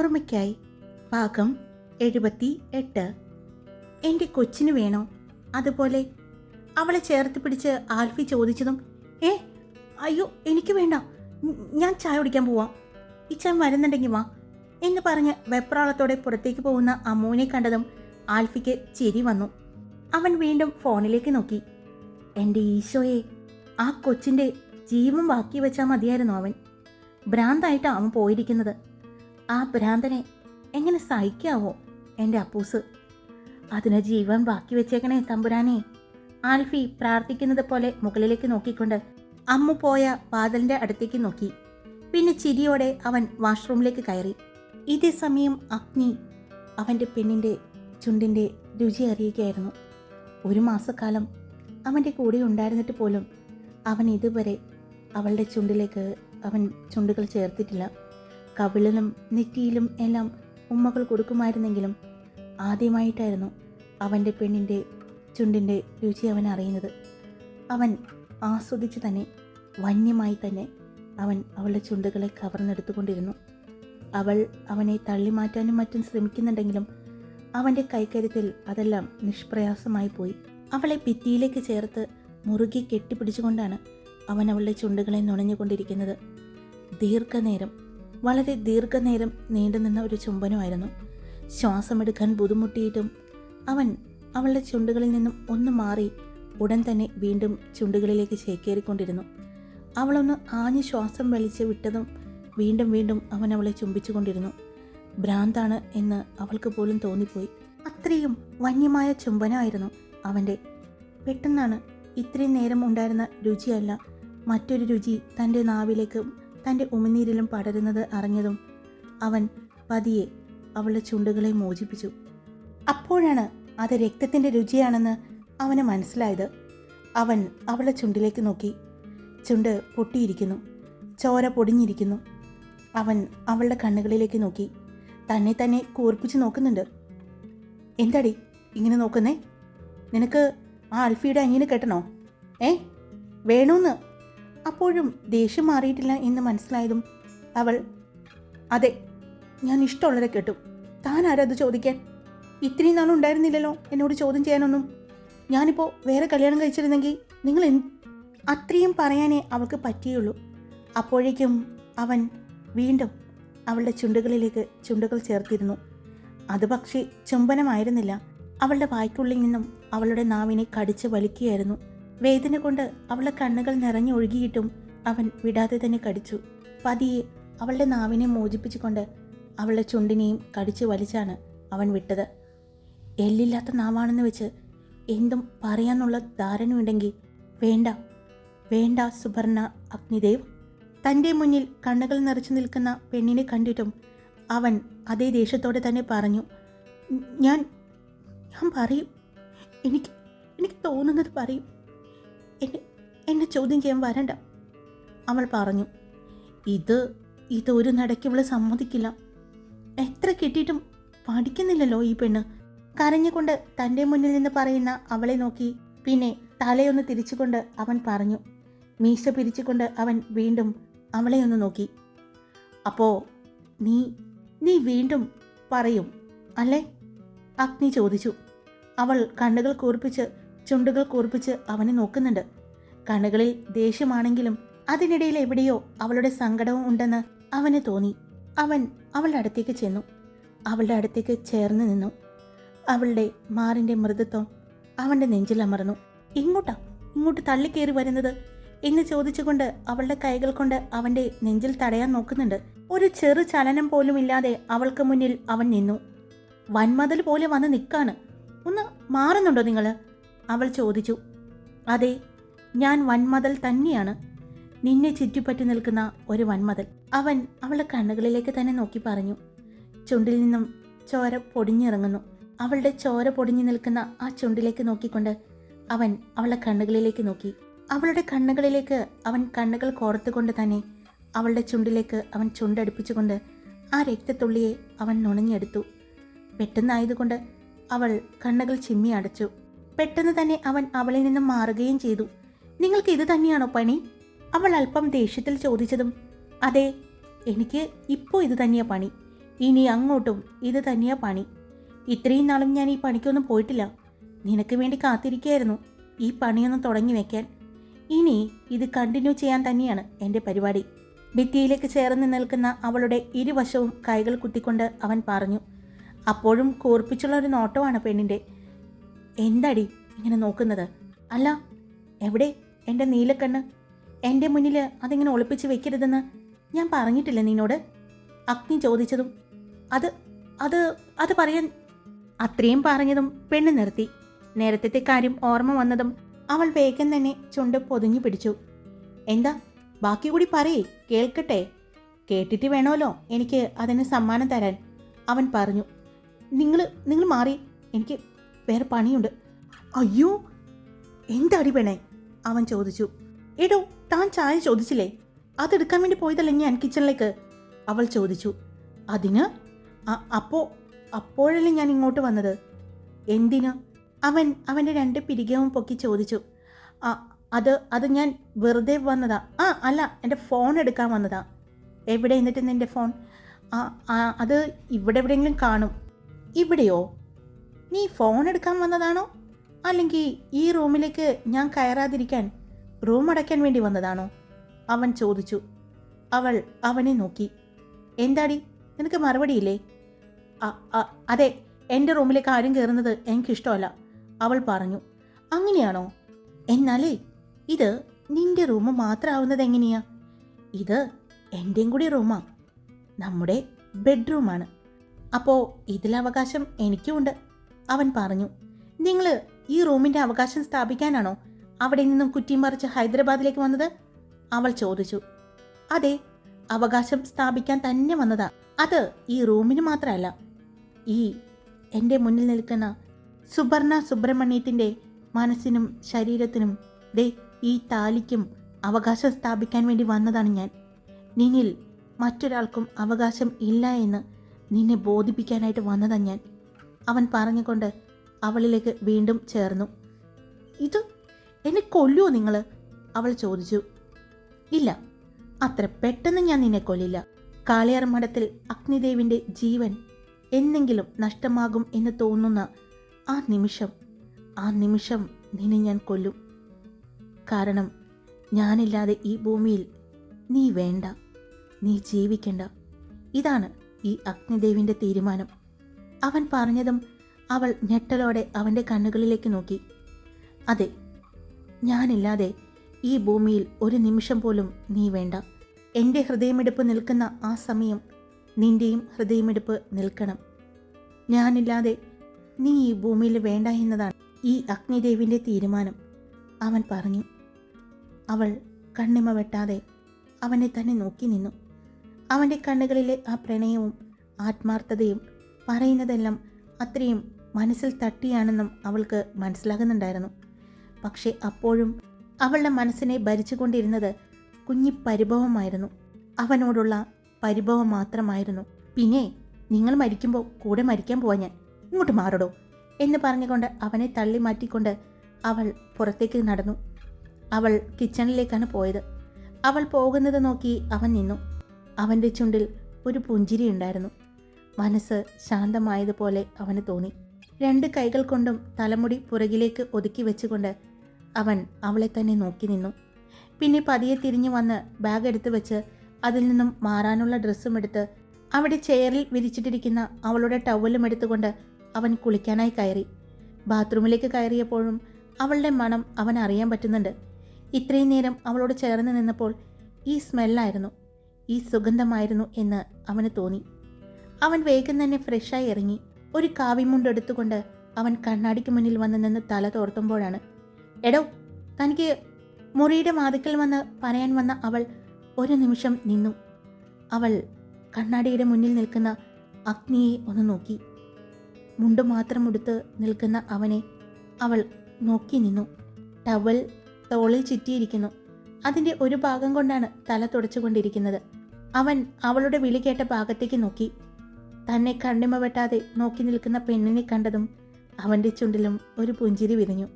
ഓർമ്മയ്ക്കായി ഭാഗം 78. എൻ്റെ കൊച്ചിന് വേണോ? അതുപോലെ അവളെ ചേർത്ത് പിടിച്ച് ആൽഫി ചോദിച്ചതും അയ്യോ എനിക്ക് വേണ്ട, ഞാൻ ചായ കുടിക്കാൻ പോവാം, ഇച്ചാൻ വരുന്നുണ്ടെങ്കിൽ വാ എന്ന് പറഞ്ഞ് വെപ്രാളത്തോടെ പുറത്തേക്ക് പോകുന്ന അമ്മുവിനെ കണ്ടതും ആൽഫിക്ക് ചിരി വന്നു. അവൻ വീണ്ടും ഫോണിലേക്ക് നോക്കി. എൻ്റെ ഈശോയെ, ആ കൊച്ചിൻ്റെ ജീവൻ ബാക്കി വെച്ചാൽ മതിയായിരുന്നു. അവൻ ഭ്രാന്തായിട്ടാണ് അവൻ പോയിരിക്കുന്നത്. ആ ഭ്രാന്തനെ എങ്ങനെ സഹിക്കാവോ എൻ്റെ അപ്പൂസ്? അതിന് ജീവൻ ബാക്കി വെച്ചേക്കണേ തമ്പുരാനെ. ആൽഫി പ്രാർത്ഥിക്കുന്നത് പോലെ മുകളിലേക്ക് നോക്കിക്കൊണ്ട് അമ്മു പോയ വാതിലിൻ്റെ അടുത്തേക്ക് നോക്കി. പിന്നെ ചിരിയോടെ അവൻ വാഷ്റൂമിലേക്ക് കയറി. ഇതേ സമയം അഗ്നി അവൻ്റെ പെണ്ണിൻ്റെ ചുണ്ടിൻ്റെ രുചി അറിയുകയായിരുന്നു. 1 മാസക്കാലം അവൻ്റെ കൂടെ ഉണ്ടായിരുന്നിട്ട് പോലും അവൻ ഇതുവരെ അവളുടെ ചുണ്ടിലേക്ക് അവൻ ചുണ്ടുകൾ ചേർത്തിട്ടില്ല. കവിളിലും നെറ്റിയിലും എല്ലാം ഉമ്മകൾ കൊടുക്കുമായിരുന്നെങ്കിലും ആദ്യമായിട്ടായിരുന്നു അവൻ്റെ പെണ്ണിൻ്റെ ചുണ്ടിൻ്റെ രുചി അവൻ അറിയുന്നത്. അവൻ ആസ്വദിച്ച് തന്നെ വന്യമായി തന്നെ അവൻ അവളുടെ ചുണ്ടുകളെ കവർന്നെടുത്തുകൊണ്ടിരുന്നു. അവൾ അവനെ തള്ളിമാറ്റാനും മറ്റും ശ്രമിക്കുന്നുണ്ടെങ്കിലും അവൻ്റെ കൈക്കരുത്തിൽ അതെല്ലാം നിഷ്പ്രയാസമായി പോയി. അവളെ ഭിത്തിയിലേക്ക് ചേർത്ത് മുറുകെ കെട്ടിപ്പിടിച്ചുകൊണ്ടാണ് അവൻ അവളുടെ ചുണ്ടുകളെ നുണഞ്ഞുകൊണ്ടിരിക്കുന്നത്. ദീർഘനേരം, വളരെ ദീർഘനേരം നീണ്ടുനിന്ന ഒരു ചുംബനമായിരുന്നു. ശ്വാസമെടുക്കാൻ ബുദ്ധിമുട്ടിയിട്ടും അവൻ അവളുടെ ചുണ്ടുകളിൽ നിന്നും ഒന്ന് മാറി ഉടൻ തന്നെ വീണ്ടും ചുണ്ടുകളിലേക്ക് ചേക്കേറിക്കൊണ്ടിരുന്നു. അവളൊന്ന് ആഞ്ഞു ശ്വാസം വലിച്ച് വിട്ടതും വീണ്ടും വീണ്ടും അവൻ അവളെ ചുംബിച്ചുകൊണ്ടിരുന്നു. ഭ്രാന്താണ് എന്ന് അവൾക്ക് പോലും തോന്നിപ്പോയി. അത്രയും വന്യമായ ചുംബനമായിരുന്നു അവൻ്റെ. പെട്ടെന്നാണ് ഇത്രയും നേരം ഉണ്ടായിരുന്ന രുചിയല്ല മറ്റൊരു രുചി തൻ്റെ നാവിലേക്കും തൻ്റെ ഉമിനീരിലും പടരുന്നത് അറിഞ്ഞതും അവൻ പതിയെ അവളുടെ ചുണ്ടുകളെ മോചിപ്പിച്ചു. അപ്പോഴാണ് അത് രക്തത്തിൻ്റെ രുചിയാണെന്ന് അവന് മനസ്സിലായത്. അവൻ അവളുടെ ചുണ്ടിലേക്ക് നോക്കി. ചുണ്ട് പൊട്ടിയിരിക്കുന്നു, ചോര പൊടിഞ്ഞിരിക്കുന്നു. അവൻ അവളുടെ കണ്ണുകളിലേക്ക് നോക്കി. തന്നെ തന്നെ കൂർപ്പിച്ച് നോക്കുന്നുണ്ട്. എന്താടി ഇങ്ങനെ നോക്കുന്നേ? നിനക്ക് ആ ആൽഫിയുടെ അനിയനെ കെട്ടണോ? വേണോന്ന്. അപ്പോഴും ദേഷ്യം മാറിയിട്ടില്ല എന്ന് മനസ്സിലായതും അവൾ, അതെ, ഞാൻ ഇഷ്ടമുള്ളവരെ കെട്ടും. താൻ ആരത് ചോദിക്കാൻ? ഇത്രയും നാളും ഉണ്ടായിരുന്നില്ലല്ലോ എന്നോട് ചോദ്യം ചെയ്യാനൊന്നും. ഞാനിപ്പോൾ വേറെ കല്യാണം കഴിച്ചിരുന്നെങ്കിൽ നിങ്ങൾ അത്രയും പറയാനേ അവൾക്ക് പറ്റിയുള്ളൂ. അപ്പോഴേക്കും അവൻ വീണ്ടും അവളുടെ ചുണ്ടുകളിലേക്ക് ചുണ്ടുകൾ ചേർത്തിരുന്നു. അത് പക്ഷേ ചുംബനമായിരുന്നില്ല. അവളുടെ വായ്ക്കുള്ളിൽ നിന്നും അവളുടെ നാവിനെ കടിച്ച് വലിക്കുകയായിരുന്നു. വേദന കൊണ്ട് അവളുടെ കണ്ണുകൾ നിറഞ്ഞൊഴുകിയിട്ടും അവൻ വിടാതെ തന്നെ കടിച്ചു. പതിയെ അവളുടെ നാവിനെ മോചിപ്പിച്ചുകൊണ്ട് അവളുടെ ചുണ്ടിനെയും കടിച്ചു വലിച്ചാണ് അവൻ വിട്ടത്. എല്ലില്ലാത്ത നാവാണെന്ന് വെച്ച് എന്തും പറയാനുള്ള ധാരണയുണ്ടെങ്കിൽ വേണ്ട, വേണ്ട സുവർണ അഗ്നിദേവ്. തൻ്റെ മുന്നിൽ കണ്ണുകൾ നിറച്ചു നിൽക്കുന്ന പെണ്ണിനെ കണ്ടിട്ടും അവൻ അതേ ദേഷ്യത്തോടെ തന്നെ പറഞ്ഞു, ഞാൻ പറയും, എനിക്ക് തോന്നുന്നത് പറയും. എന്നെ ചോദ്യം ചെയ്യാൻ വരണ്ട. അവൾ പറഞ്ഞു. ഇതൊരു നടയ്ക്ക് ഇവള് സമ്മതിക്കില്ല. എത്ര കിട്ടിയിട്ടും പഠിക്കുന്നില്ലല്ലോ ഈ പെണ്ണ്. കരഞ്ഞുകൊണ്ട് തൻ്റെ മുന്നിൽ നിന്ന് പറയുന്ന അവളെ നോക്കി പിന്നെ തലയൊന്ന് തിരിച്ചുകൊണ്ട് അവൻ പറഞ്ഞു. മീശ പിരിച്ചുകൊണ്ട് അവൻ വീണ്ടും അവളെ ഒന്ന് നോക്കി. അപ്പോ നീ വീണ്ടും പറയും അല്ലേ? അഗ്നി ചോദിച്ചു. അവൾ കണ്ണുകൾ കൂർപ്പിച്ച് ചുണ്ടുകൾ കൂർപ്പിച്ച് അവനെ നോക്കുന്നുണ്ട്. കണ്ണുകളിൽ ദേഷ്യമാണെങ്കിലും അതിനിടയിൽ എവിടെയോ അവളുടെ സങ്കടവും ഉണ്ടെന്ന് അവന് തോന്നി. അവൻ അവളുടെ അടുത്തേക്ക് ചെന്നു. അവളുടെ അടുത്തേക്ക് ചേർന്ന് നിന്നു. അവളുടെ മാറിൻ്റെ മൃദുത്വം അവൻ്റെ നെഞ്ചിൽ അമർന്നു. ഇങ്ങോട്ട് തള്ളിക്കേറി വരുന്നത് എന്ന് ചോദിച്ചുകൊണ്ട് അവളുടെ കൈകൾ കൊണ്ട് അവൻ്റെ നെഞ്ചിൽ തടയാൻ നോക്കുന്നുണ്ട്. ഒരു ചെറു ചലനം പോലും ഇല്ലാതെ അവൾക്ക് മുന്നിൽ അവൻ നിന്നു. വൻമതിൽ പോലെ വന്ന് നിൽക്കാണ്. ഒന്ന് മാറുന്നുണ്ടോ നിങ്ങൾ? അവൾ ചോദിച്ചു. അതെ, ഞാൻ വൻമതിൽ തന്നെയാണ്, നിന്നെ ചുറ്റിപ്പറ്റി നിൽക്കുന്ന ഒരു വൻമതിൽ. അവൻ അവളുടെ കണ്ണുകളിലേക്ക് തന്നെ നോക്കി പറഞ്ഞു. ചുണ്ടിൽ നിന്നും ചോര പൊടിഞ്ഞിറങ്ങുന്നു. അവളുടെ ചോര പൊടിഞ്ഞു നിൽക്കുന്ന ആ ചുണ്ടിലേക്ക് നോക്കിക്കൊണ്ട് അവൻ അവളുടെ കണ്ണുകളിലേക്ക് നോക്കി. അവളുടെ കണ്ണുകളിലേക്ക് അവൻ കണ്ണുകൾ കോർത്തുകൊണ്ട് തന്നെ അവളുടെ ചുണ്ടിലേക്ക് അവൻ ചുണ്ടടുപ്പിച്ചുകൊണ്ട് ആ രക്തത്തുള്ളിയെ അവൻ നുണഞ്ഞെടുത്തു. പെട്ടെന്നായതുകൊണ്ട് അവൾ കണ്ണുകൾ ചിമ്മി അടച്ചു. പെട്ടെന്ന് തന്നെ അവൻ അവളിൽ നിന്നും മാറുകയും ചെയ്തു. നിങ്ങൾക്ക് ഇത് തന്നെയാണോ പണി? അവൾ അല്പം ദേഷ്യത്തിൽ ചോദിച്ചതും അതെ, എനിക്ക് ഇപ്പോൾ ഇത് തന്നെയാ പണി. ഇനി അങ്ങോട്ടും ഇത് തന്നെയാ പണി. ഇത്രയും നാളും ഞാൻ ഈ പണിക്കൊന്നും പോയിട്ടില്ല. നിനക്ക് വേണ്ടി കാത്തിരിക്കുകയായിരുന്നു ഈ പണിയൊന്നും തുടങ്ങി വെക്കാൻ. ഇനി ഇത് കണ്ടിന്യൂ ചെയ്യാൻ തന്നെയാണ് എൻ്റെ പരിപാടി. ഭിത്തിയിലേക്ക് ചേർന്ന് നിൽക്കുന്ന അവളുടെ ഇരുവശവും കൈകൾ കുത്തിക്കൊണ്ട് അവൻ പറഞ്ഞു. അപ്പോഴും കൂർപ്പിച്ചുള്ള ഒരു നോട്ടമാണ് പെണ്ണിൻ്റെ. എന്താടി ഇങ്ങനെ നോക്കുന്നത്? അല്ല, എവിടെ എൻ്റെ നീലക്കണ്ണ്? എൻ്റെ മുന്നിൽ അതിങ്ങനെ ഒളിപ്പിച്ച് വെക്കരുതെന്ന് ഞാൻ പറഞ്ഞിട്ടില്ല നിന്നോട്? അഗ്നി ചോദിച്ചതും അത് അത് അത് പറയാൻ അത്രയും പറഞ്ഞതും പെണ്ണ് നിർത്തി. നേരത്തെ കാര്യം ഓർമ്മ വന്നതും അവൾ വേഗം തന്നെ ചുണ്ട് പൊതിഞ്ഞു പിടിച്ചു. എന്താ, ബാക്കി കൂടി പറയേ, കേൾക്കട്ടെ. കേട്ടിട്ട് വേണമല്ലോ എനിക്ക് അതിന് സമ്മാനം തരാൻ, അവൻ പറഞ്ഞു. നിങ്ങൾ മാറി, എനിക്ക് വേറെ പണിയുണ്ട്. അയ്യോ, എന്താടി പെണ്ണേ, അവൻ ചോദിച്ചു. എടോ, താൻ ചായ ചോദിച്ചില്ലേ? അതെടുക്കാൻ വേണ്ടി പോയതല്ലേ ഞാൻ കിച്ചണിലേക്ക്, അവൾ ചോദിച്ചു. അതിന് അപ്പോഴല്ലേ ഞാൻ ഇങ്ങോട്ട് വന്നത്. എന്തിന്? അവൻ അവൻ്റെ 2 പിരികവും പൊക്കി ചോദിച്ചു. അത് ഞാൻ വെറുതെ വന്നതാ. അല്ല, എൻ്റെ ഫോൺ എടുക്കാൻ വന്നതാ. എവിടെ എന്നിട്ട് നിൻ്റെ ഫോൺ? അത് ഇവിടെ എവിടെയെങ്കിലും കാണും. ഇവിടെയോ? നീ ഫോൺ എടുക്കാൻ വന്നതാണോ, അല്ലെങ്കിൽ ഈ റൂമിലേക്ക് ഞാൻ കയറാതിരിക്കാൻ റൂം അടയ്ക്കാൻ വേണ്ടി വന്നതാണോ, അവൻ ചോദിച്ചു. അവൾ അവനെ നോക്കി. എന്താടി, നിനക്ക് മറുപടിയില്ലേ? അതെ, എൻ്റെ റൂമിലേക്ക് ആരും കയറുന്നത് എനിക്കിഷ്ടമല്ല, അവൾ പറഞ്ഞു. അങ്ങനെയാണോ? എന്നാലേ ഇത് നിന്റെ റൂം മാത്രമാവുന്നത് എങ്ങനെയാ? ഇത് എൻ്റെയും കൂടി റൂമാ, നമ്മുടെ ബെഡ്റൂമാണ്. അപ്പോൾ ഇതിലവകാശം എനിക്കുമുണ്ട്, അവൻ പറഞ്ഞു. നിങ്ങൾ ഈ റൂമിൻ്റെ അവകാശം സ്ഥാപിക്കാനാണോ അവിടെ നിന്നും കുറ്റിയും പറിച്ച് ഹൈദരാബാദിലേക്ക് വന്നത്, അവൾ ചോദിച്ചു. അതെ, അവകാശം സ്ഥാപിക്കാൻ തന്നെ വന്നതാ. അത് ഈ റൂമിന് മാത്രമല്ല, ഈ എൻ്റെ മുന്നിൽ നിൽക്കുന്ന സുബർണ സുബ്രഹ്മണ്യത്തിൻ്റെ മനസ്സിനും ശരീരത്തിനും, ദേ ഈ താലിക്കും അവകാശം സ്ഥാപിക്കാൻ വേണ്ടി വന്നതാണ് ഞാൻ. നിന്നിൽ മറ്റൊരാൾക്കും അവകാശം ഇല്ല എന്ന് നിന്നെ ബോധിപ്പിക്കാനായിട്ട് വന്നതാണ് ഞാൻ, അവൻ പറഞ്ഞുകൊണ്ട് അവളിലേക്ക് വീണ്ടും ചേർന്നു. ഇത് എന്നെ കൊല്ലുമോ നിങ്ങൾ, അവൾ ചോദിച്ചു. ഇല്ല, അത്ര പെട്ടെന്ന് ഞാൻ നിന്നെ കൊല്ലില്ല. കാളിയാർ മഠത്തിൽ അഗ്നിദേവിൻ്റെ ജീവൻ എന്നെങ്കിലും നഷ്ടമാകും എന്ന് തോന്നുന്ന ആ നിമിഷം നിന്നെ ഞാൻ കൊല്ലും. കാരണം ഞാനില്ലാതെ ഈ ഭൂമിയിൽ നീ വേണ്ട, നീ ജീവിക്കണ്ട. ഇതാണ് ഈ അഗ്നിദേവിൻ്റെ തീരുമാനം, അവൻ പറഞ്ഞതും അവൾ ഞെട്ടലോടെ അവൻ്റെ കണ്ണുകളിലേക്ക് നോക്കി. അതെ, ഞാനില്ലാതെ ഈ ഭൂമിയിൽ ഒരു നിമിഷം പോലും നീ വേണ്ട. എൻ്റെ ഹൃദയമിടിപ്പ് നിൽക്കുന്ന ആ സമയം നിൻ്റെയും ഹൃദയമിടിപ്പ് നിൽക്കണം. ഞാനില്ലാതെ നീ ഈ ഭൂമിയിൽ വേണ്ട എന്നതാണ് ഈ അഗ്നിദേവിൻ്റെ തീരുമാനം, അവൻ പറഞ്ഞു. അവൾ കണ്ണിമ വെട്ടാതെ അവനെ തന്നെ നോക്കി നിന്നു. അവൻ്റെ കണ്ണുകളിലെ ആ പ്രണയവും ആത്മാർത്ഥതയും പറയുന്നതെല്ലാം അത്രയും മനസ്സിൽ തട്ടിയാണെന്നും അവൾക്ക് മനസ്സിലാകുന്നുണ്ടായിരുന്നു. പക്ഷേ അപ്പോഴും അവളുടെ മനസ്സിനെ ഭരിച്ചുകൊണ്ടിരുന്നത് കുഞ്ഞി പരിഭവമായിരുന്നു. അവനോടുള്ള പരിഭവം മാത്രമായിരുന്നു. പിന്നെ നിങ്ങൾ മരിക്കുമ്പോൾ കൂടെ മരിക്കാൻ പോവാൻ ഞാൻ, ഇങ്ങോട്ട് മാറടോ എന്ന് പറഞ്ഞുകൊണ്ട് അവനെ തള്ളി മാറ്റിക്കൊണ്ട് അവൾ പുറത്തേക്ക് നടന്നു. അവൾ കിച്ചണിലേക്കാണ് പോയത്. അവൾ പോകുന്നത് നോക്കി അവൻ നിന്നു. അവൻ്റെ ചുണ്ടിൽ ഒരു പുഞ്ചിരി ഉണ്ടായിരുന്നു. മനസ്സ് ശാന്തമായതുപോലെ അവന് തോന്നി. 2 കൈകൾ കൊണ്ടും തലമുടി പുറകിലേക്ക് ഒതുക്കി വെച്ചുകൊണ്ട് അവൻ അവളെ തന്നെ നോക്കി നിന്നു. പിന്നെ പതിയെ തിരിഞ്ഞു വന്ന് ബാഗ് എടുത്ത് വെച്ച് അതിൽ നിന്നും മാറാനുള്ള ഡ്രസ്സും എടുത്ത് അവിടെ ചെയറിൽ വിരിച്ചിട്ടിരിക്കുന്ന അവളുടെ ടവലും എടുത്തുകൊണ്ട് അവൻ കുളിക്കാനായി കയറി. ബാത്റൂമിലേക്ക് കയറിയപ്പോഴും അവളുടെ മണം അവൻ അറിയാൻ പറ്റുന്നുണ്ട്. ഇത്രയും നേരം അവളോട് ചേർന്ന് നിന്നപ്പോൾ ഈ സ്മെല്ലായിരുന്നു, ഈ സുഗന്ധമായിരുന്നു എന്ന് അവന് തോന്നി. അവൻ വേഗം തന്നെ ഫ്രഷായി ഇറങ്ങി. ഒരു കാവിമുണ്ടെടുത്തുകൊണ്ട് അവൻ കണ്ണാടിക്ക് മുന്നിൽ വന്ന് നിന്ന് തല തോർത്തുമ്പോഴാണ്, എടോ, തനിക്ക് മുറിയുടെ വാതിക്കൽ വന്ന് പറയാൻ വന്ന അവൾ ഒരു നിമിഷം നിന്നു. അവൾ കണ്ണാടിയുടെ മുന്നിൽ നിൽക്കുന്ന അഗ്നിയെ ഒന്ന് നോക്കി. മുണ്ടു മാത്രം ഉടുത്ത് നിൽക്കുന്ന അവനെ അവൾ നോക്കി നിന്നു. ടവൽ തോളിൽ ചുറ്റിയിരിക്കുന്നു. അതിൻ്റെ ഒരു ഭാഗം കൊണ്ടാണ് തല തുടച്ചുകൊണ്ടിരിക്കുന്നത്. അവൻ അവളുടെ വിളി കേട്ട ഭാഗത്തേക്ക് നോക്കി. തന്നെ കണ്ണിമ വെട്ടാതെ നോക്കി നിൽക്കുന്ന പെണ്ണിനെ കണ്ടതും അവൻ്റെ ചുണ്ടിലും ഒരു പുഞ്ചിരി വിരിഞ്ഞു.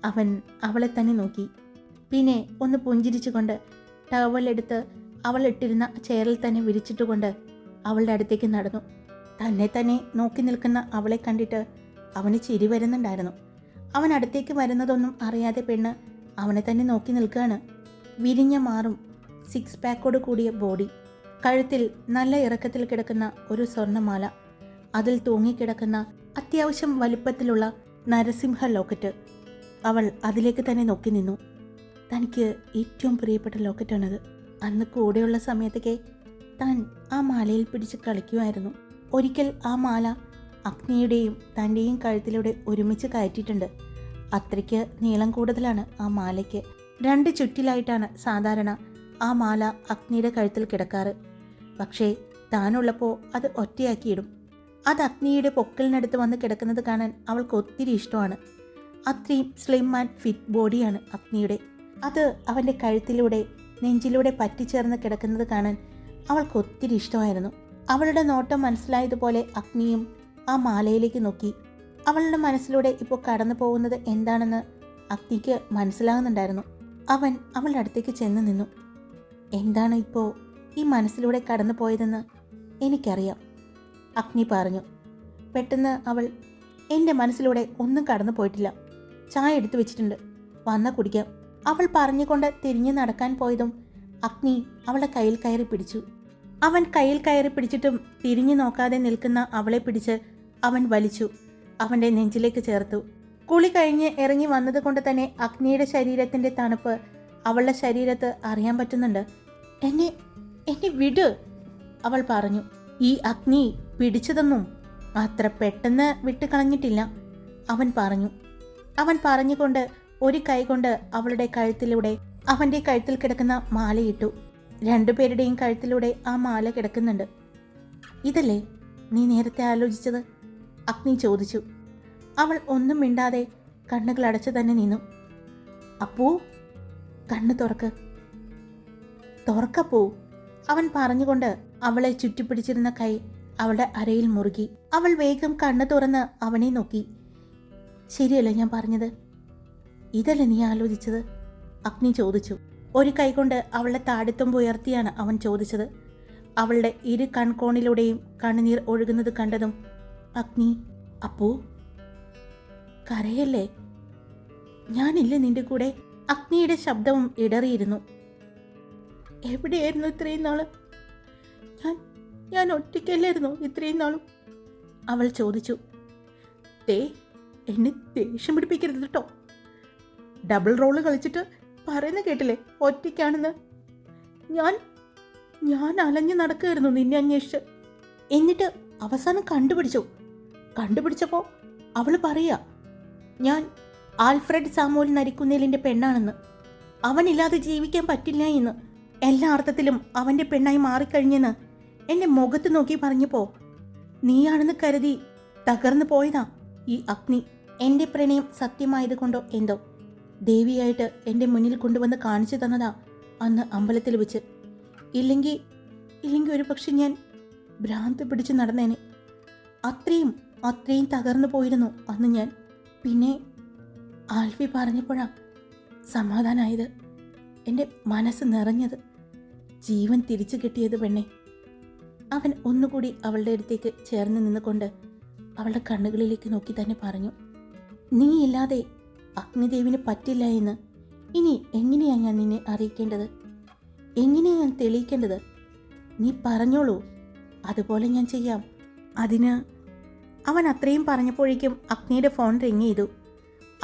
അവൻ അവളെ തന്നെ നോക്കി. പിന്നെ ഒന്ന് പുഞ്ചിരിച്ചുകൊണ്ട് ടവൽ എടുത്ത് അവൾ ഇട്ടിരുന്ന ചെയറിൽ തന്നെ വിരിച്ചിട്ടുകൊണ്ട് അവളുടെ അടുത്തേക്ക് നടന്നു. തന്നെ തന്നെ നോക്കി നിൽക്കുന്ന അവളെ കണ്ടിട്ട് അവന് ചിരി വരുന്നുണ്ടായിരുന്നു. അവൻ അടുത്തേക്ക് വരുന്നതൊന്നും അറിയാതെ പെണ്ണ് അവനെ തന്നെ നോക്കി നിൽക്കുകയാണ്. വിരിഞ്ഞ മാറും, 6 പാക്കോട് കൂടിയ ബോഡി, കഴുത്തിൽ നല്ല ഇറക്കത്തിൽ കിടക്കുന്ന ഒരു സ്വർണ്ണമാല, അതിൽ തൂങ്ങിക്കിടക്കുന്ന അത്യാവശ്യം വലിപ്പത്തിലുള്ള നരസിംഹ ലോക്കറ്റ്. അവൾ അതിലേക്ക് തന്നെ നോക്കി നിന്നു. തനിക്ക് ഏറ്റവും പ്രിയപ്പെട്ട ലോക്കറ്റാണത്. അന്ന് കൂടെയുള്ള സമയത്തൊക്കെ താൻ ആ മാലയിൽ പിടിച്ച് കളിക്കുമായിരുന്നു. ഒരിക്കൽ ആ മാല അഗ്നിയുടെയും തൻ്റെയും കഴുത്തിലൂടെ ഒരുമിച്ച് കയറ്റിയിട്ടുണ്ട്. അത്രയ്ക്ക് നീളം കൂടുതലാണ് ആ മാലയ്ക്ക്. 2 ചുറ്റിലായിട്ടാണ് സാധാരണ ആ മാല അഗ്നിയുടെ കഴുത്തിൽ കിടക്കാറ്. പക്ഷേ താനുള്ളപ്പോൾ അത് ഒറ്റയാക്കിയിടും. അത് അഗ്നിയുടെ പൊക്കലിനടുത്ത് വന്ന് കിടക്കുന്നത് കാണാൻ അവൾക്ക് ഒത്തിരി ഇഷ്ടമാണ്. അത്രയും സ്ലിം ആൻഡ് ഫിറ്റ് ബോഡിയാണ് അഗ്നിയുടെ. അത് അവൻ്റെ കഴുത്തിലൂടെ നെഞ്ചിലൂടെ പറ്റിച്ചേർന്ന് കിടക്കുന്നത് കാണാൻ അവൾക്ക് ഒത്തിരി ഇഷ്ടമായിരുന്നു. അവളുടെ നോട്ടം മനസ്സിലായതുപോലെ അഗ്നിയും ആ മാലയിലേക്ക് നോക്കി. അവളുടെ മനസ്സിലൂടെ ഇപ്പോൾ കടന്നു പോകുന്നത് എന്താണെന്ന് അഗ്നിക്ക് മനസ്സിലാകുന്നുണ്ടായിരുന്നു. അവൻ അവളുടെ അടുത്തേക്ക് ചെന്ന് നിന്നു. എന്താണ് ഇപ്പോൾ ഈ മനസ്സിലൂടെ കടന്നു പോയതെന്ന് എനിക്കറിയാം, അഗ്നി പറഞ്ഞു. പെട്ടെന്ന് അവൾ, എൻ്റെ മനസ്സിലൂടെ ഒന്നും കടന്നു പോയിട്ടില്ല. ചായ എടുത്തു വെച്ചിട്ടുണ്ട്, വന്നാൽ കുടിക്കാം. അവൾ പറഞ്ഞുകൊണ്ട് തിരിഞ്ഞു നടക്കാൻ പോയതും അഗ്നി അവളുടെ കയ്യിൽ കയറി പിടിച്ചു. അവൻ കയ്യിൽ കയറി പിടിച്ചിട്ടും തിരിഞ്ഞു നോക്കാതെ നിൽക്കുന്ന അവളെ പിടിച്ച് അവൻ വലിച്ചു അവൻ്റെ നെഞ്ചിലേക്ക് ചേർത്തു. കുളി കഴിഞ്ഞ് ഇറങ്ങി വന്നത് കൊണ്ട് തന്നെ അഗ്നിയുടെ ശരീരത്തിൻ്റെ തണുപ്പ് അവളുടെ ശരീരത്ത് അറിയാൻ പറ്റുന്നുണ്ട്. എന്നെ എന്നെ വിട്, അവൾ പറഞ്ഞു. ഈ അഗ്നി പിടിച്ചതൊന്നും അത്ര പെട്ടെന്ന് വിട്ടുകളഞ്ഞിട്ടില്ല, അവൻ പറഞ്ഞു. അവൻ പറഞ്ഞുകൊണ്ട് ഒരു കൈ കൊണ്ട് അവളുടെ കഴുത്തിലൂടെ അവൻ്റെ കഴുത്തിൽ കിടക്കുന്ന മാലയിട്ടു. 2 പേരുടെയും കഴുത്തിലൂടെ ആ മാല കിടക്കുന്നുണ്ട്. ഇതല്ലേ നീ നേരത്തെ ആലോചിച്ചത്? അഗ്നി ചോദിച്ചു. അവൾ ഒന്നും മിണ്ടാതെ കണ്ണുകൾ അടച്ചു തന്നെ നിന്നു. അപ്പൂ, കണ്ണ് തുറക്കപ്പൂ, അവൻ പറഞ്ഞുകൊണ്ട് അവളെ ചുറ്റിപ്പിടിച്ചിരുന്ന കൈ അവളുടെ അരയിൽ മുറുകി. അവൾ വേഗം കണ്ണ് തുറന്ന് അവനെ നോക്കി. ശരിയല്ലേ ഞാൻ പറഞ്ഞത്? ഇതല്ലേ നീ ആലോചിച്ചത്? അഗ്നി ചോദിച്ചു. ഒരു കൈകൊണ്ട് അവളുടെ താടിത്തുമ്പ് ഉയർത്തിയാണ് അവൻ ചോദിച്ചത്. അവളുടെ 2 കൺകോണിലൂടെയും കണ്ണുനീർ ഒഴുകുന്നത് കണ്ടതും അഗ്നി, അപ്പൂ കരയല്ലേ, ഞാനില്ലേ നിന്റെ കൂടെ? അഗ്നിയുടെ ശബ്ദവും ഇടറിയിരുന്നു. എവിടെയായിരുന്നു ഇത്രയും നാള്? ഞാൻ ഒറ്റയ്ക്കല്ലായിരുന്നു ഇത്രയും നാളും? അവൾ ചോദിച്ചു. എന്നെ ദേഷ്യം പിടിപ്പിക്കരുത് കേട്ടോ. ഡബിൾ റോള് കളിച്ചിട്ട് പറയുന്ന കേട്ടില്ലേ ഒറ്റയ്ക്കാണെന്ന്? ഞാൻ അലഞ്ഞു നടക്കുകയായിരുന്നു നിന്നെ അന്വേഷിച്ച്. എന്നിട്ട് അവസാനം കണ്ടുപിടിച്ചപ്പോൾ അവൾ പറയാ ഞാൻ ആൽഫ്രഡ് സാമുവൽ നരിക്കുന്നേലിൻ്റെ പെണ്ണാണെന്ന്. അവനില്ലാതെ ജീവിക്കാൻ പറ്റില്ല എന്ന്, എല്ലാ അർത്ഥത്തിലും അവൻ്റെ പെണ്ണായി മാറിക്കഴിഞ്ഞെന്ന് എന്നെ മുഖത്ത് നോക്കി പറഞ്ഞപ്പോൾ നീയാണെന്ന് കരുതി തകർന്നു പോയതാ ഈ അഗ്നി. എൻ്റെ പ്രണയം സത്യമായതുകൊണ്ടോ എന്തോ ദേവിയായിട്ട് എൻ്റെ മുന്നിൽ കൊണ്ടുവന്ന് കാണിച്ചു തന്നതാ അന്ന് അമ്പലത്തിൽ വെച്ച്. ഇല്ലെങ്കിൽ ഒരു പക്ഷെ ഞാൻ ഭ്രാന്ത് പിടിച്ച് നടന്നേനെ. അത്രയും തകർന്നു പോയിരുന്നു അന്ന് ഞാൻ. പിന്നെ ആൽഫി പറഞ്ഞപ്പോഴാ സമാധാനമായത്, എൻ്റെ മനസ്സ് നിറഞ്ഞത്, ജീവൻ തിരിച്ചു കിട്ടിയത് പെണ്ണെ. അവൻ ഒന്നുകൂടി അവളുടെ അടുത്തേക്ക് ചേർന്ന് നിന്നുകൊണ്ട് അവളുടെ കണ്ണുകളിലേക്ക് നോക്കി തന്നെ പറഞ്ഞു. നീ ഇല്ലാതെ അഗ്നിദേവിന് പറ്റില്ല എന്ന് ഇനി എങ്ങനെയാണ് ഞാൻ നിന്നെ അറിയിക്കേണ്ടത്? എങ്ങനെയാണ് ഞാൻ തെളിയിക്കേണ്ടത്? നീ പറഞ്ഞോളൂ, അതുപോലെ ഞാൻ ചെയ്യാം. അതിന് അവൻ അത്രയും പറഞ്ഞപ്പോഴേക്കും അഗ്നിയുടെ ഫോൺ റിങ് ചെയ്തു.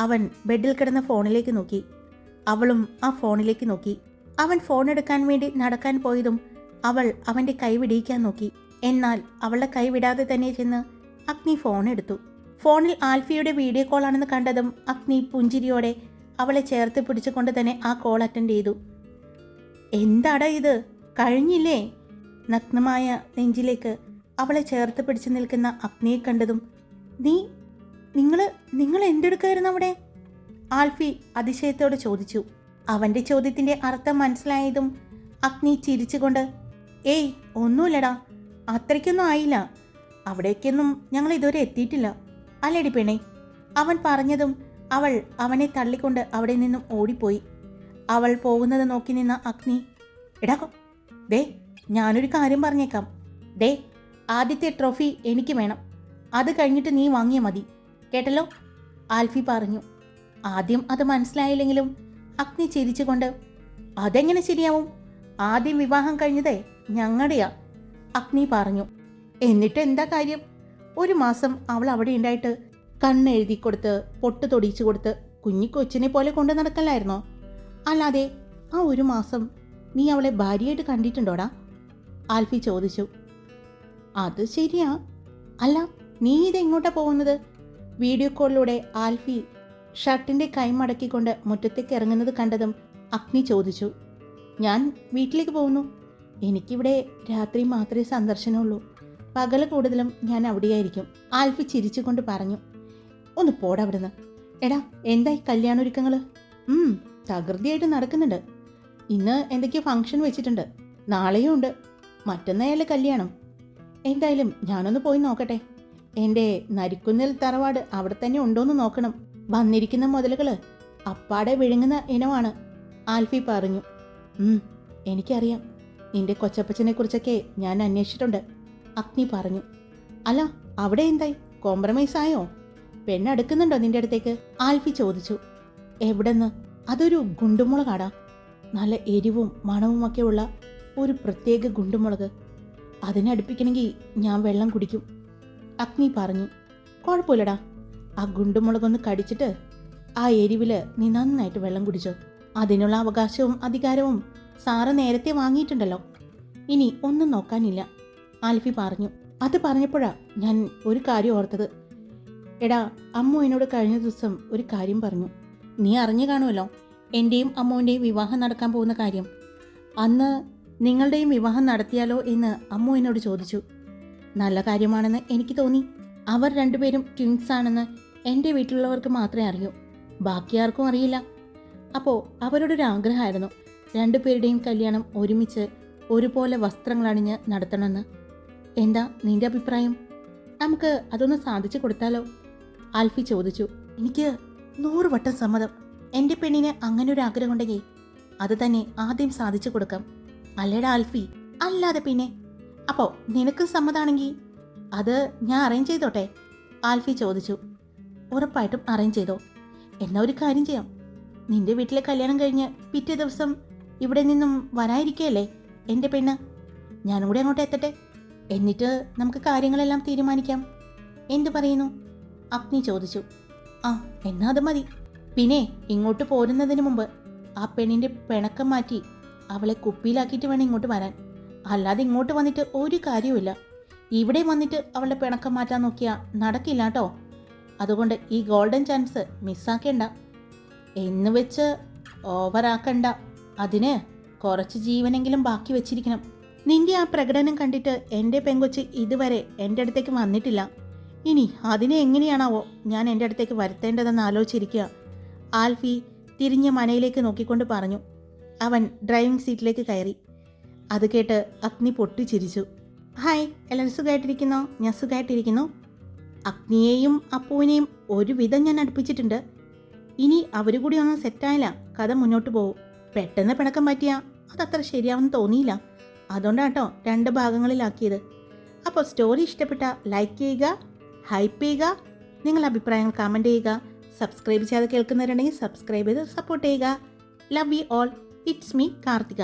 അവൻ ബെഡിൽ കിടന്ന ഫോണിലേക്ക് നോക്കി. അവളും ആ ഫോണിലേക്ക് നോക്കി. അവൻ ഫോൺ എടുക്കാൻ വേണ്ടി നടക്കാൻ പോയതും അവൾ അവൻ്റെ കൈ വിടിയിക്കാൻ നോക്കി. എന്നാൽ അവളുടെ കൈ വിടാതെ തന്നെ ചെന്ന് അഗ്നി ഫോൺ എടുത്തു. ഫോണിൽ ആൽഫിയുടെ വീഡിയോ കോൾ ആണെന്ന് കണ്ടതും അഗ്നി പുഞ്ചിരിയോടെ അവളെ ചേർത്ത് പിടിച്ചുകൊണ്ട് തന്നെ ആ കോൾ അറ്റൻഡ് ചെയ്തു. എന്താടാ ഇത്, കഴിഞ്ഞില്ലേ? നഗ്നമായ നെഞ്ചിലേക്ക് അവളെ ചേർത്ത് പിടിച്ചു നിൽക്കുന്ന അഗ്നിയെ കണ്ടതും നിങ്ങൾ എന്തെടുക്കായിരുന്നു അവിടെ? ആൽഫി അതിശയത്തോട് ചോദിച്ചു. അവൻ്റെ ചോദ്യത്തിൻ്റെ അർത്ഥം മനസ്സിലായതും അഗ്നി ചിരിച്ചുകൊണ്ട്, ഏയ് ഒന്നുമില്ലടാ, അത്രയ്ക്കൊന്നും ആയില്ല, അവിടേക്കൊന്നും ഞങ്ങൾ ഇതുവരെ എത്തിയിട്ടില്ല, അല്ലേടി പെണ്ണേ? അവൻ പറഞ്ഞതും അവൾ അവനെ തള്ളിക്കൊണ്ട് അവിടെ നിന്നും ഓടിപ്പോയി. അവൾ പോകുന്നത് നോക്കി നിന്ന അഗ്നി, എടാ ഞാനൊരു കാര്യം പറഞ്ഞേക്കാം, ആദ്യത്തെ ട്രോഫി എനിക്ക് വേണം, അത് കഴിഞ്ഞിട്ട് നീ വാങ്ങിയാൽ മതി, കേട്ടല്ലോ, ആൽഫി പറഞ്ഞു. ആദ്യം അത് മനസ്സിലായില്ലെങ്കിലും അഗ്നി ചിരിച്ചുകൊണ്ട്, അതെങ്ങനെ ശരിയാവും, ആദ്യം വിവാഹം കഴിഞ്ഞതേ ഞങ്ങളുടെയാ, അഗ്നി പറഞ്ഞു. എന്നിട്ട് എന്താ കാര്യം, ഒരു മാസം അവൾ അവിടെ ഉണ്ടായിട്ട് കണ്ണെഴുതി കൊടുത്ത് പൊട്ട് തൊടിയിച്ചു കൊടുത്ത് കുഞ്ഞിക്കൊച്ചിനെ പോലെ കൊണ്ടു നടക്കലായിരുന്നോ? അല്ലാതെ ആ ഒരു മാസം നീ അവളെ ഭാര്യയായിട്ട് കണ്ടിട്ടുണ്ടോടാ? ആൽഫി ചോദിച്ചു. അത് ശരിയാ. അല്ല, നീ ഇതെങ്ങോട്ടാ പോകുന്നത്? വീഡിയോ കോളിലൂടെ ആൽഫി ഷർട്ടിൻ്റെ കൈ മടക്കിക്കൊണ്ട് മുറ്റത്തേക്ക് ഇറങ്ങുന്നത് കണ്ടതും അഗ്നി ചോദിച്ചു. ഞാൻ വീട്ടിലേക്ക് പോകുന്നു. എനിക്കിവിടെ രാത്രി മാത്രമേ സന്ദർശനമുള്ളൂ. പകല് കൂടുതലും ഞാൻ അവിടെയായിരിക്കും, ആൽഫി ചിരിച്ചുകൊണ്ട് പറഞ്ഞു. ഒന്ന് പോടാ അവിടുന്ന്. എടാ, എന്തായി കല്യാണൊരുക്കങ്ങൾ? തകൃതിയായിട്ട് നടക്കുന്നുണ്ട്. ഇന്ന് എന്തൊക്കെയോ ഫംഗ്ഷൻ വെച്ചിട്ടുണ്ട്, നാളെയും ഉണ്ട്, മറ്റന്നായല്ലേ കല്യാണം. എന്തായാലും ഞാനൊന്ന് പോയി നോക്കട്ടെ. എൻ്റെ നരിക്കുന്നിൽ തറവാട് അവിടെ തന്നെ ഉണ്ടോയെന്ന് നോക്കണം. വന്നിരിക്കുന്ന മുതലുകൾ അപ്പാടെ വിഴുങ്ങുന്ന ഇനമാണ്, ആൽഫി പറഞ്ഞു. എനിക്കറിയാം, നിന്റെ കൊച്ചപ്പച്ചനെ കുറിച്ചൊക്കെ ഞാൻ അന്വേഷിച്ചിട്ടുണ്ട്, അഗ്നി പറഞ്ഞു. അല്ല, അവിടെ എന്തായി, കോംപ്രമൈസ് ആയോ? പെണ്ണെടുക്കുന്നുണ്ടോ നിന്റെ അടുത്തേക്ക്? ആൽഫി ചോദിച്ചു. എവിടെന്ന്? അതൊരു ഗുണ്ടുമുളകാടാ, നല്ല എരിവും മണവുമൊക്കെ ഉള്ള ഒരു പ്രത്യേക ഗുണ്ടുമുളക്. അതിനടുപ്പിക്കണമെങ്കിൽ ഞാൻ വെള്ളം കുടിക്കും, അഗ്നി പറഞ്ഞു. കുഴപ്പമില്ലടാ, ആ ഗുണ്ടുമുളകൊന്ന് കടിച്ചിട്ട് ആ എരിവിൽ നീ നന്നായിട്ട് വെള്ളം കുടിച്ചോ. അതിനുള്ള അവകാശവും അധികാരവും സാറ് നേരത്തെ വാങ്ങിയിട്ടുണ്ടല്ലോ, ഇനി ഒന്നും നോക്കാനില്ല, ആൽഫി പറഞ്ഞു. അത് പറഞ്ഞപ്പോഴാ ഞാൻ ഒരു കാര്യം ഓർത്തത്. എടാ, അമ്മു എന്നോട് കഴിഞ്ഞ ദിവസം ഒരു കാര്യം പറഞ്ഞു. നീ അറിഞ്ഞു കാണുമല്ലോ എൻ്റെയും അമ്മുവിൻ്റെയും വിവാഹം നടക്കാൻ പോകുന്ന കാര്യം. അന്ന് നിങ്ങളുടെയും വിവാഹം നടത്തിയാലോ എന്ന് അമ്മു എന്നോട് ചോദിച്ചു. നല്ല കാര്യമാണെന്ന് എനിക്ക് തോന്നി. അവർ രണ്ടുപേരും ട്വിൻസ് ആണെന്ന് എൻ്റെ വീട്ടിലുള്ളവർക്ക് മാത്രമേ അറിയൂ, ബാക്കി ആർക്കും അറിയില്ല. അപ്പോൾ അവരുടെ ഒരു ആഗ്രഹമായിരുന്നു രണ്ടുപേരുടെയും കല്യാണം ഒരുമിച്ച് ഒരുപോലെ വസ്ത്രങ്ങളണിഞ്ഞ് നടത്തണമെന്ന്. എന്താ നിന്റെ അഭിപ്രായം? നമുക്ക് അതൊന്ന് സാധിച്ചു കൊടുത്താലോ? ആൽഫി ചോദിച്ചു. എനിക്ക് 100 വട്ടം സമ്മതം. എൻ്റെ പെണ്ണിന് അങ്ങനെ ഒരു ആഗ്രഹം ഉണ്ടെങ്കിൽ അത് തന്നെ ആദ്യം സാധിച്ചു കൊടുക്കാം, അല്ലേടാ ആൽഫി? അല്ലാതെ പിന്നെ. അപ്പോൾ നിനക്ക് സമ്മതാണെങ്കിൽ അത് ഞാൻ അറേഞ്ച് ചെയ്തോട്ടെ? ആൽഫി ചോദിച്ചു. ഉറപ്പായിട്ടും അറേഞ്ച് ചെയ്തോ. എന്നാ ഒരു കാര്യം ചെയ്യാം, നിന്റെ വീട്ടിലെ കല്യാണം കഴിഞ്ഞ് പിറ്റേ ദിവസം ഇവിടെ നിന്നും വരാതിരിക്കുകയല്ലേ എൻ്റെ പെണ്ണ്? ഞാനും കൂടെ അങ്ങോട്ട് എത്തട്ടെ, എന്നിട്ട് നമുക്ക് കാര്യങ്ങളെല്ലാം തീരുമാനിക്കാം. എന്തു പറയുന്നു? അഗ്നി ചോദിച്ചു. ആ, എന്നാ അത് മതി. പിന്നെ ഇങ്ങോട്ട് പോരുന്നതിന് മുമ്പ് ആ പെണ്ണിൻ്റെ പിണക്കം മാറ്റി അവളെ കുപ്പിയിലാക്കിയിട്ട് വേണം ഇങ്ങോട്ട് വരാൻ, അല്ലാതെ ഇങ്ങോട്ട് വന്നിട്ട് ഒരു കാര്യവുമില്ല. ഇവിടെ വന്നിട്ട് അവളുടെ പിണക്കം മാറ്റാൻ നോക്കിയാൽ നടക്കില്ല കേട്ടോ. അതുകൊണ്ട് ഈ ഗോൾഡൻ ചാൻസ് മിസ്സാക്കേണ്ട. എന്ന് വെച്ച് ഓവറാക്കണ്ട, അതിന് കുറച്ച് ജീവനെങ്കിലും ബാക്കി വെച്ചിരിക്കണം. നിന്റെ ആ പ്രകടനം കണ്ടിട്ട് എൻ്റെ പെങ്കൊച്ച് ഇതുവരെ എൻ്റെ അടുത്തേക്ക് വന്നിട്ടില്ല. ഇനി അതിനെ എങ്ങനെയാണാവോ ഞാൻ എൻ്റെ അടുത്തേക്ക് വരുത്തേണ്ടതെന്ന് ആലോചിച്ചിരിക്കുക, ആൽഫി തിരിഞ്ഞ് മനയിലേക്ക് നോക്കിക്കൊണ്ട് പറഞ്ഞു. അവൻ ഡ്രൈവിംഗ് സീറ്റിലേക്ക് കയറി. അത് കേട്ട് അഗ്നി പൊട്ടിച്ചിരിച്ചു. ഹായ്, എല്ലാവരും സുഖമായിട്ടിരിക്കുന്നോ? ഞാൻ സുഖമായിട്ടിരിക്കുന്നു. അഗ്നിയെയും അപ്പുവിനെയും ഒരുവിധം ഞാൻ അടുപ്പിച്ചിട്ടുണ്ട്. ഇനി അവർ കൂടി ഒന്നും സെറ്റായില്ല, കഥ മുന്നോട്ട് പോകും. പെട്ടെന്ന് പിണക്കം പറ്റിയാൽ അതത്ര ശരിയാവെന്ന് തോന്നിയില്ല, അതുകൊണ്ടാട്ടോ 2 ഭാഗങ്ങളിലാക്കിയത്. അപ്പോൾ സ്റ്റോറി ഇഷ്ടപ്പെട്ട ലൈക്ക് ചെയ്യുക, ഹൈപ്പ് ചെയ്യുക, നിങ്ങളുടെ അഭിപ്രായങ്ങൾ കമൻറ്റ് ചെയ്യുക. സബ്സ്ക്രൈബ് ചെയ്യാതെ കേൾക്കുന്നവരുണ്ടെങ്കിൽ സബ്സ്ക്രൈബ് ചെയ്ത് സപ്പോർട്ട് ചെയ്യുക. Love you all. It's me Karthika.